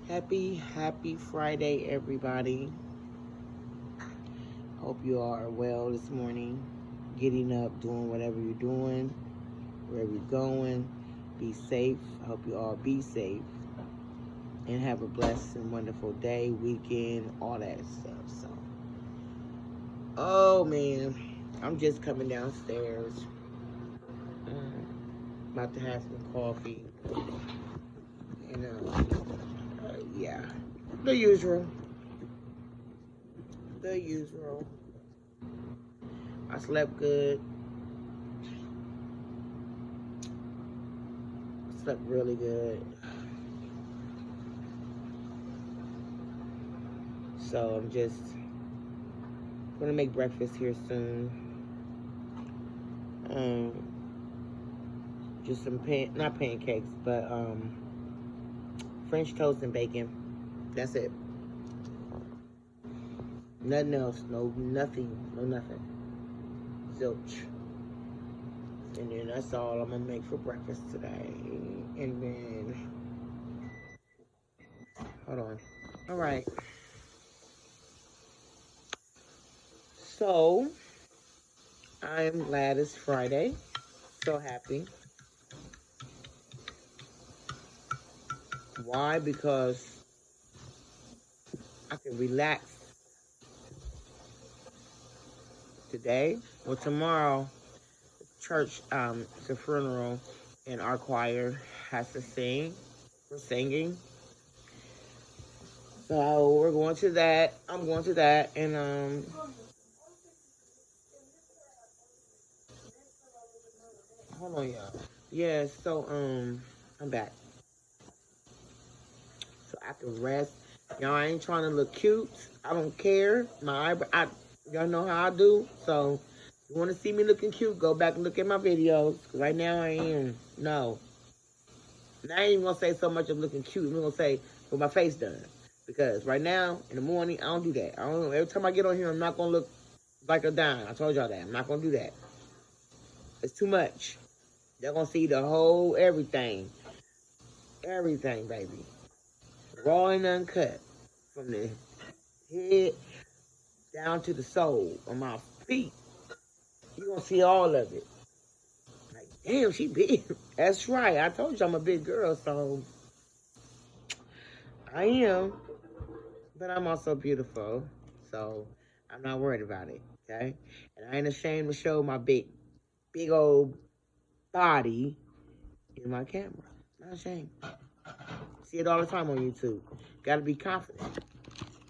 Happy Friday, everybody. Hope you are well this morning. Getting up, doing whatever you're doing, wherever you're going. Be safe. I hope you all be safe and have a blessed and wonderful day, weekend, all that stuff. Oh man, I'm just coming downstairs. About to have some coffee. And yeah, the usual. The usual. I slept good. Slept really good. So I'm just gonna make breakfast here soon. Um, just some not pancakes, but French toast and bacon. That's it. Nothing else. No nothing. No nothing. Zilch. And then that's all I'm gonna make for breakfast today. And then hold on. All right. So I'm glad it's Friday. So happy. Why? Because I can relax today or tomorrow. Church, it's a funeral, and our choir has to sing. We're singing. So we're going to that. I'm going to that, and hold on, y'all. Yeah, so I'm back. So I can rest. Y'all I ain't trying to look cute. I don't care. Y'all know how I do. So if you want to see me looking cute, go back and look at my videos. Right now I am. No. And I ain't even gonna say so much of looking cute. I'm gonna say with my face done. Because right now, in the morning, I don't do that. I don't know. Every time I get on here, I'm not gonna look like a dime. I told y'all that. I'm not gonna do that. It's too much. They're gonna see the whole everything. Everything, baby. Raw and uncut. From the head down to the sole on my feet. You're gonna see all of it. Like, damn, she big. That's right. I told you I'm a big girl, so I am. But I'm also beautiful. So I'm not worried about it. Okay? And I ain't ashamed to show my big old body in my camera. Not ashamed. See it all the time on YouTube. Gotta be confident.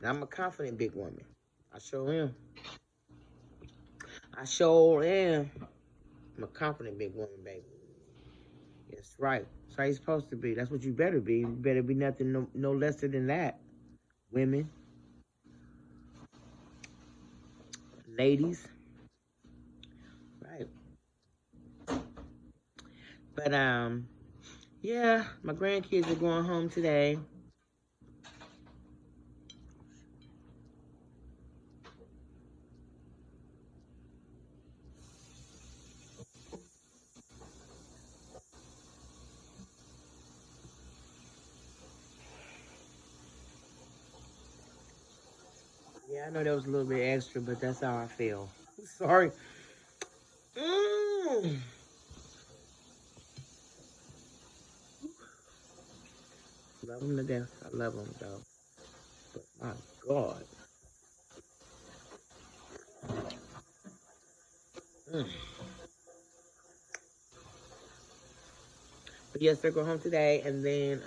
And I'm a confident big woman. I sure am. I sure am. I'm a confident big woman, baby. That's right. That's how you're supposed to be. That's what you better be. You better be nothing no lesser than that. Women, ladies. Right. But yeah, my grandkids are going home today. Yeah, I know that was a little bit extra, but that's how I feel. Sorry. Mm. Love them to death. I love them though. But my God. Mm. But yes, they're going home today, and then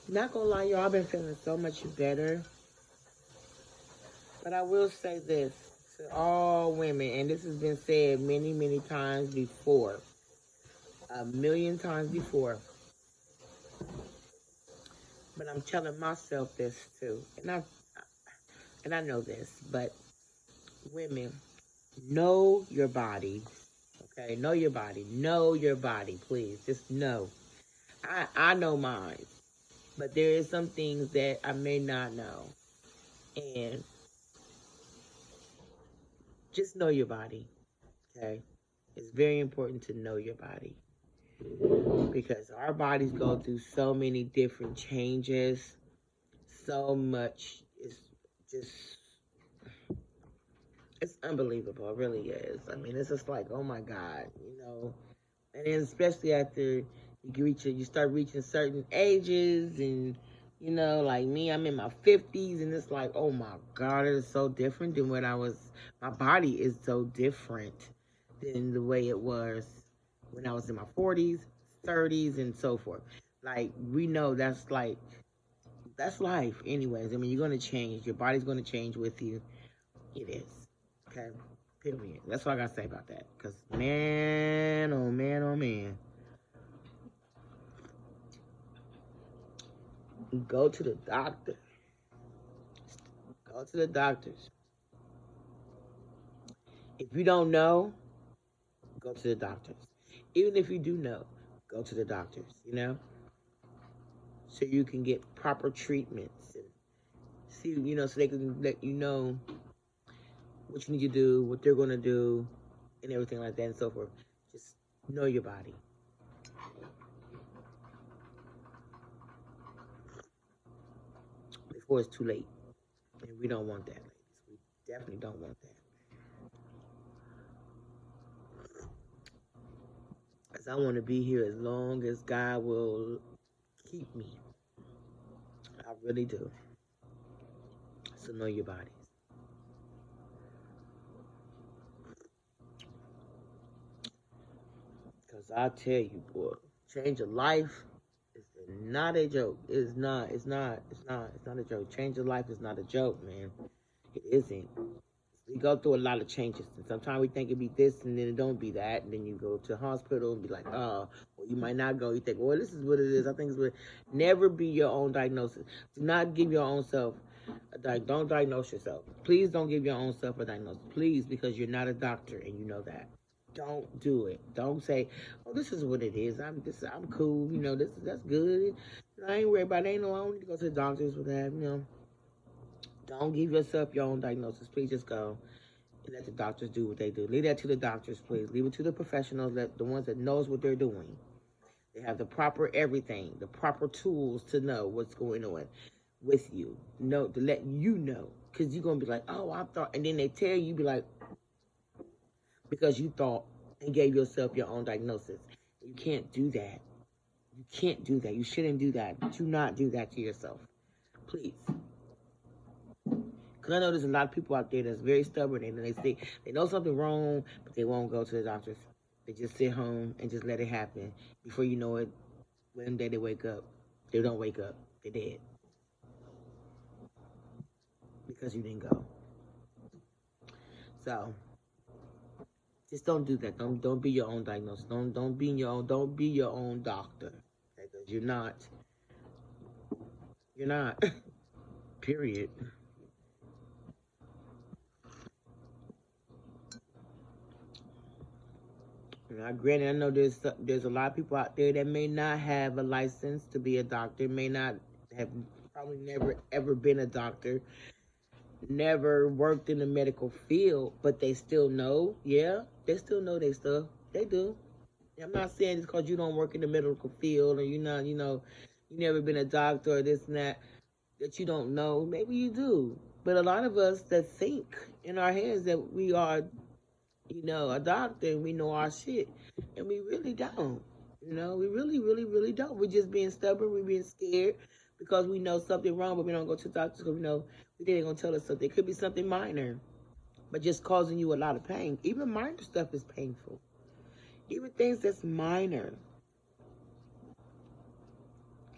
not gonna lie, y'all, I've been feeling so much better. But I will say this to all women, and this has been said many times before, a million times before. But I'm telling myself this too, and I know this, but women, know your body. Okay, know your body. Know your body, please. Just know. I know mine, but there is some things that I may not know, and just know your body. Okay, it's very important to know your body. because our bodies go through so many different changes. So much. It's just, it's unbelievable. It really is. I mean, it's just like, oh my God, you know. And then especially after you start reaching certain ages, and you know, like me, I'm in my 50s, and it's like, oh my God, it is so different than when I was. My body is so different than the way it was when I was in my 40s, 30s, and so forth. Like we know that's life, anyways. I mean, you're gonna change. Your body's gonna change with you. It is. Okay. Period. That's what I gotta say about that. Cause man, oh man, oh man. Go to the doctor. Go to the doctors. If you don't know, go to the doctors. Even if you do know, go to the doctors, you know? So you can get proper treatments and see, you know, so they can let you know what you need to do, what they're gonna do, and everything like that and so forth. Just know your body. Before it's too late. And we don't want that, ladies. We definitely don't want that. Because I want to be here as long as God will keep me. I really do. So know your bodies. Because I tell you, boy, change of life is not a joke. It's not. It's not. It's not. It's not a joke. Change of life is not a joke, man. It isn't. We go through a lot of changes, and sometimes we think it be this, and then it don't be that, and then you go to the hospital and be like, oh, well, you might not go. You think, well, this is what it is. I think it's what. Never be your own diagnosis. Do not give your own self don't diagnose yourself. Please don't give your own self a diagnosis. Please, because you're not a doctor, and you know that. Don't do it. Don't say, "Oh, this is what it is. I'm cool. You know, that's good. I ain't worried about it. Ain't no. I don't need to go to the doctors for that. You know, don't give yourself your own diagnosis. Please just go and let the doctors do what they do. Leave that to the doctors, please. Leave it to the professionals, the ones that knows what they're doing. They have the proper everything, the proper tools to know what's going on with you. Know to let you know, because you're gonna be like, oh, I thought, and then they tell you, be like, because you thought and gave yourself your own diagnosis. You can't do that. You can't do that. You shouldn't do that. Do not do that to yourself, please. Because I know there's a lot of people out there that's very stubborn and they know something wrong, but they won't go to the doctors. They just sit home and just let it happen. Before you know it, one day they wake up. They don't wake up. They're dead. Because you didn't go. So just don't do that. Don't be your own diagnosis. Don't be your own. Don't be your own doctor. Because you're not. You're not. Period. Now, granted, I know there's a lot of people out there that may not have a license to be a doctor, may not have probably never ever been a doctor, never worked in the medical field, but they still know. Yeah, they still know their stuff. They do. I'm not saying it's because you don't work in the medical field or you're not, you never been a doctor or this and that you don't know. Maybe you do. But a lot of us that think in our heads that we are, a doctor and we know our shit. And we really don't. We really, really, really don't. We're just being stubborn. We're being scared because we know something wrong, but we don't go to the doctor because we know we think they're going to tell us something. It could be something minor, but just causing you a lot of pain. Even minor stuff is painful. Even things that's minor,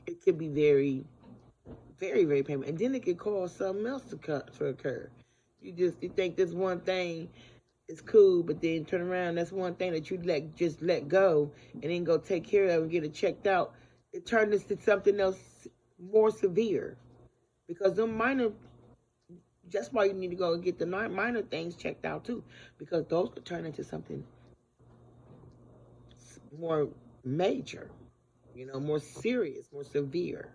it could be very, very, very painful. And then it could cause something else to occur. You think this one thing is cool, but then turn around, that's one thing that you just let go and then go take care of and get it checked out. It turned into something else more severe. Because them minor, that's why you need to go and get the minor things checked out too. Because those could turn into something more major, more serious, more severe,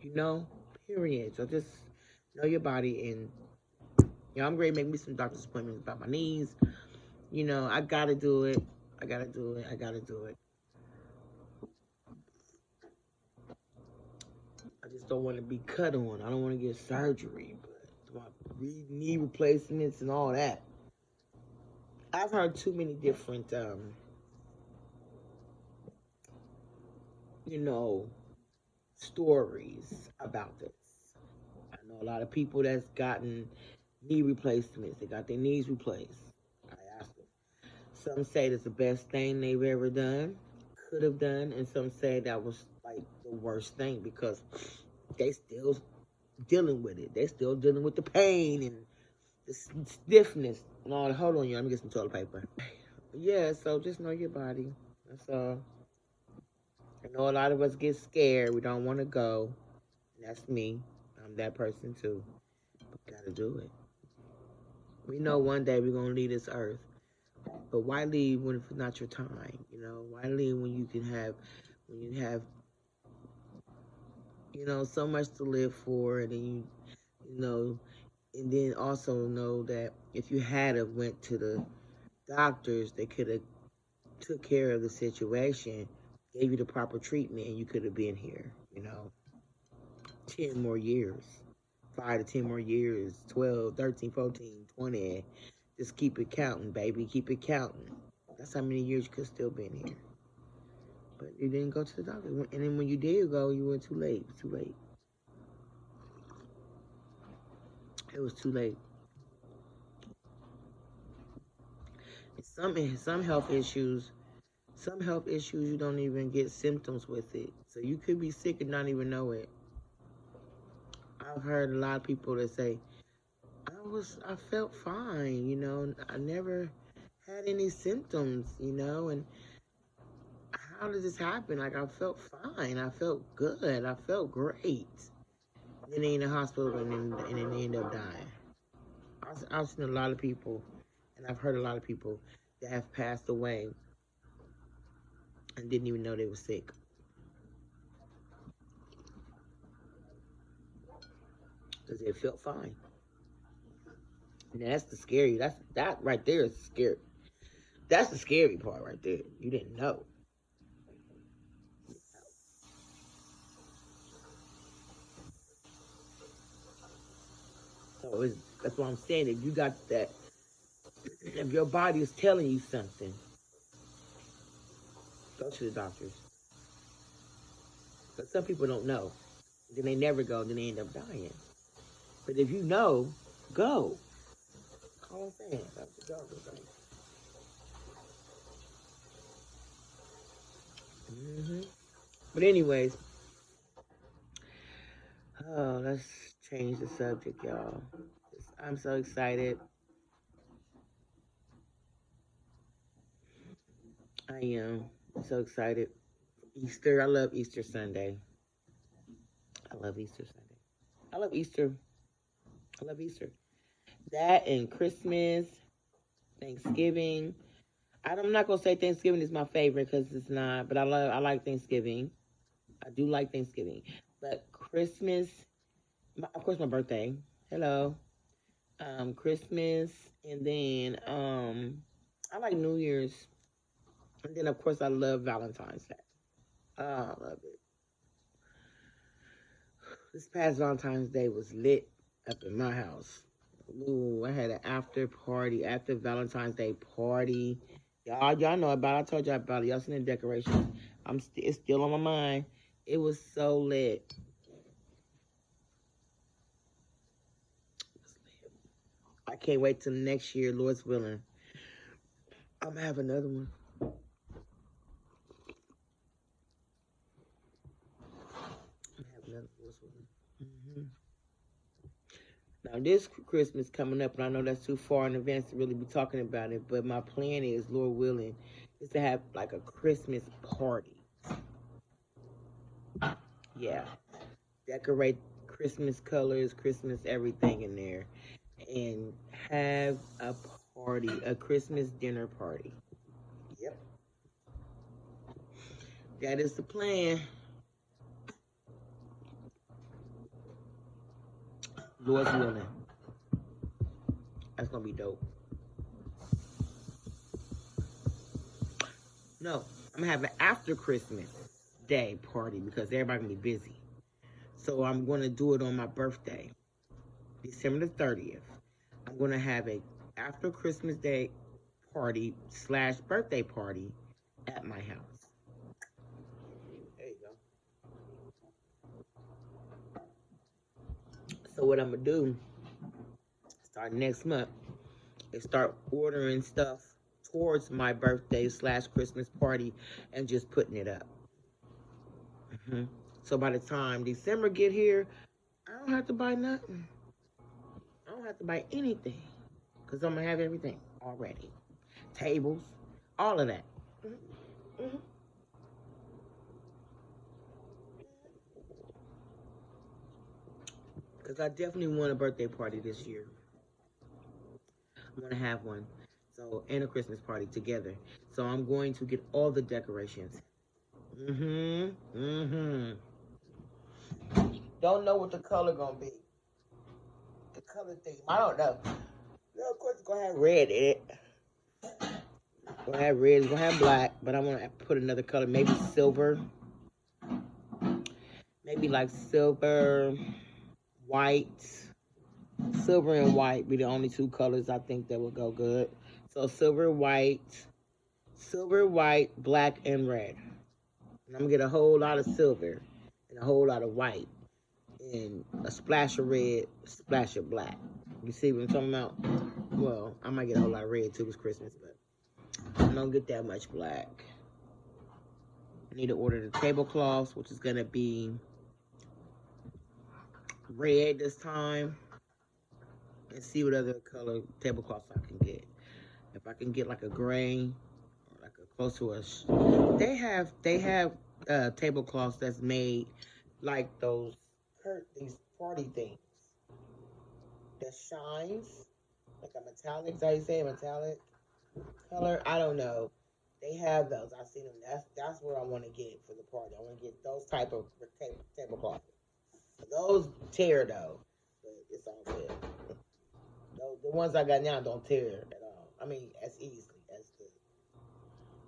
period. So just know your body and, I'm ready to make me some doctor's appointments about my knees. I gotta do it. I gotta do it. I just don't want to be cut on. I don't want to get surgery, but my knee replacements and all that. I've heard too many different, stories about this. I know a lot of people that's gotten knee replacements. They got their knees replaced. I asked them. Some say it's the best thing they've ever done, could have done, and some say that was like the worst thing because they still dealing with it. They still dealing with the pain and the stiffness and all. Hold on, you. Let me get some toilet paper. Yeah, so just know your body. That's all. I know a lot of us get scared. We don't want to go. And that's me. I'm that person too. But gotta do it. We know one day we're gonna leave this earth. But why leave when it's not your time? Why leave when you have so much to live for, and then and then also know that if you had have went to the doctors, they could have took care of the situation, gave you the proper treatment, and you could have been here, 10 more years, 5 to 10 more years, 12, 13, 14, 20. Just keep it counting, baby. Keep it counting. That's how many years you could still been here. But you didn't go to the doctor. And then when you did go, you were too late. It was too late. It was too late. Some health issues, you don't even get symptoms with it. So you could be sick and not even know it. I've heard a lot of people that say, I felt fine, I never had any symptoms, and how did this happen? Like, I felt fine. I felt good. I felt great. Then they in the hospital and then they end up dying. I've seen a lot of people, and I've heard a lot of people that have passed away and didn't even know they were sick. Because they felt fine. And that's the scary. That right there is scary. That's the scary part right there. You didn't know. So that's what I'm saying. If you got that, if your body is telling you something, go to the doctors. But some people don't know. Then they never go. Then they end up dying. But if you know, go. Call them fans. That's the doctor thing. But anyways, let's change the subject, y'all. I'm so excited. I am so excited. Easter. I love Easter Sunday. I love Easter Sunday. I love Easter. I love Easter. That and Christmas, Thanksgiving. I'm not gonna say Thanksgiving is my favorite because it's not, but I like Thanksgiving. I do like Thanksgiving, but Christmas, of course, my birthday. Hello, Christmas, and then I like New Year's, and then of course I love Valentine's Day. Oh, I love it. This past Valentine's Day was lit up in my house. Ooh, I had an after Valentine's Day party. Y'all know about it. I told y'all about it. Y'all seen the decorations. It's still on my mind. It was so lit. I can't wait till next year, Lord's willing. I'm gonna have another one. Now, this Christmas coming up, and I know that's too far in advance to really be talking about it, but my plan is, Lord willing, is to have like a Christmas party. Yeah. Decorate Christmas colors, Christmas everything in there, and have a party, a Christmas dinner party. Yep. That is the plan. Lord's willing. That's gonna be dope. No, I'm gonna have an after Christmas Day party because everybody gonna be busy. So I'm going to do it on my birthday, December the 30th. I'm going to have a after Christmas Day party / birthday party at my house. There you go. So what I'm going to do, starting next month, is start ordering stuff towards my birthday / Christmas party and just putting it up. So by the time December get here, I don't have to buy nothing. I don't have to buy anything because I'm going to have everything already. Tables, all of that. Because I definitely want a birthday party this year. I'm going to have one. So, and a Christmas party together. So I'm going to get all the decorations. Don't know what the color going to be. The color theme, I don't know. Yeah, of course, it's going to have red in it. It's going to have red, it's going to have black, but I want to put another color, maybe silver. Maybe like silver, white. Silver and white be the only two colors I think that would go good. So silver, white, black, and red. And I'm going to get a whole lot of silver and a whole lot of white and a splash of red, a splash of black. You see what I'm talking about? Well, I might get a whole lot of red too. It's Christmas, but I don't get that much black. I need to order the tablecloths, which is going to be red this time. And see what other color tablecloths I can get. If I can get like a gray, or like a close to a, they have tablecloths that's made like these party things that shines like a metallic. Is that how you say metallic color? I don't know. They have those. I've seen them. That's what I want to get for the party. I want to get those type of tablecloths. Those tear though, but it's all good. The ones I got now don't tear at all. I mean, as easily as the.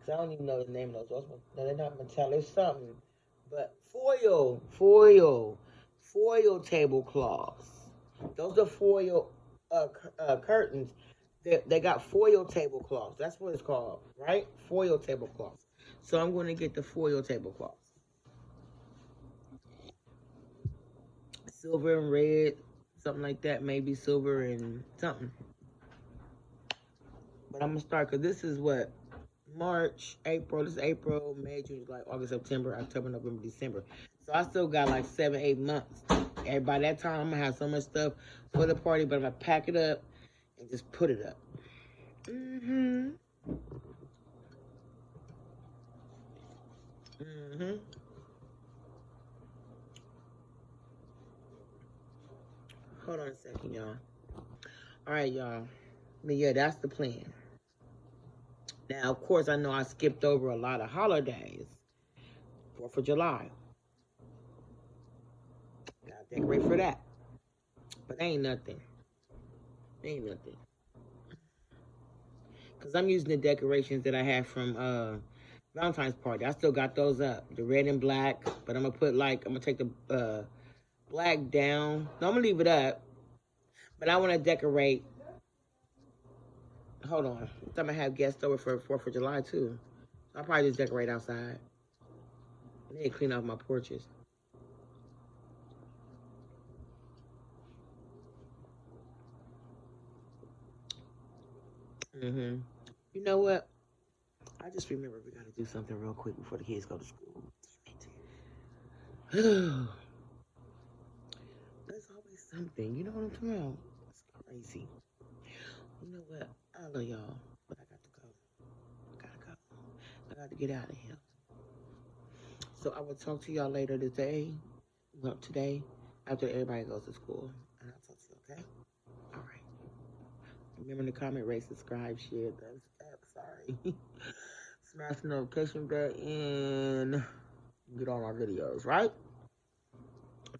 Cause I don't even know the name of those. No, they're not metallic. It's something, but foil tablecloths. Those are foil curtains. They got foil tablecloths. That's what it's called, right? Foil tablecloths. So I'm going to get the foil tablecloths. Silver and red, something like that. Maybe silver and something. But I'm going to start because this is what? March, April. This is April, May, June, July, August, September, October, November, December. So I still got like 7, 8 months. And by that time, I'm going to have so much stuff for the party, but I'm going to pack it up and just put it up. Hold on a second, y'all. All right, y'all. But yeah, that's the plan. Now, of course, I know I skipped over a lot of holidays. 4th of July. Gotta decorate for that. But ain't nothing. Because I'm using the decorations that I have from Valentine's party. I still got those up. The red and black. But I'm going to take the black down. No, I'm going to leave it up. But I want to decorate. Hold on. I'm going to have guests over for 4th of July, too. I'll probably just decorate outside. I need to clean off my porches. You know what? I just remember we got to do something real quick before the kids go to school. Damn it. There's always something. You know what I'm talking about? It's crazy. You know what? I love y'all, but I got to go. I got to get out of here. So I will talk to y'all later today. Well, today, after everybody goes to school. And I'll talk to you, okay? All right. Remember to comment, rate, subscribe, share, thumbs up. Sorry. Smash the notification bell and get all my videos, right?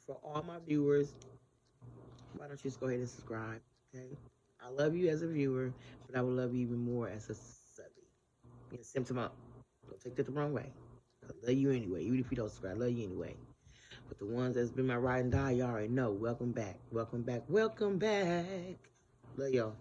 For all my viewers, why don't you just go ahead and subscribe, okay? I love you as a viewer, but I will love you even more as a subby. You know, simp up. Don't take that the wrong way. I love you anyway. Even if you don't subscribe, I love you anyway. But the ones that's been my ride and die, y'all already know. Welcome back. Welcome back. Welcome back. Love y'all.